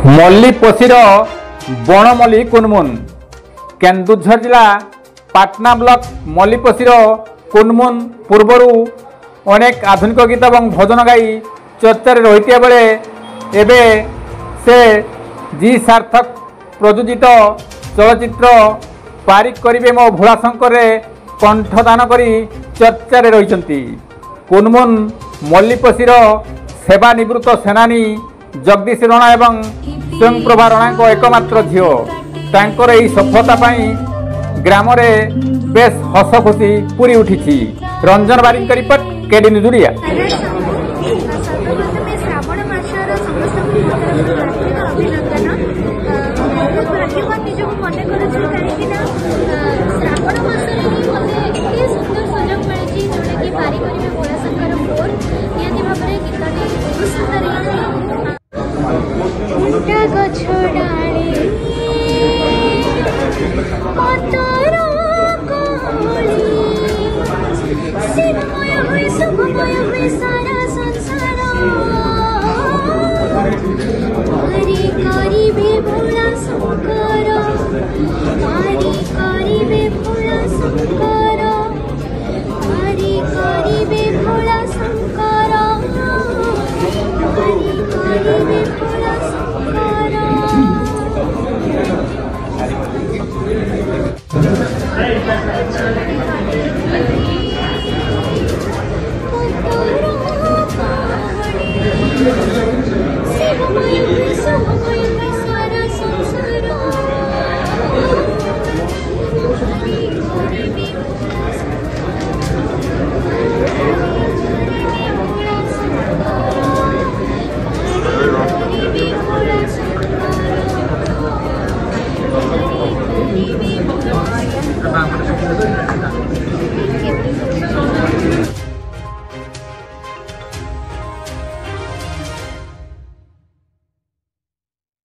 मल्लीपोषीर बणमल्ली कुनमुन केन्दुझर जिला पाटना ब्लॉक मल्लीपोषीर कुनमुन पूर्वर अनेक आधुनिक गीत और भजन गाई चर्चा रही बेले एबे से जी सार्थक प्रयोजित चलचित्र पारिक करिवे मो भोला शंकर कंठदान करी चर्चा रही कुनमुन मल्लीपोषीर सेवानिवृत्त सेनानी जगदीश राणा एवं स्वयंप्रभा राणा एकमात्र झील तांकर एही सफलता पाई ग्राम में बेस हस खुशी पूरी उठी। रंजन बारिक का रिपोर्ट केडी न्यूज ओडिया।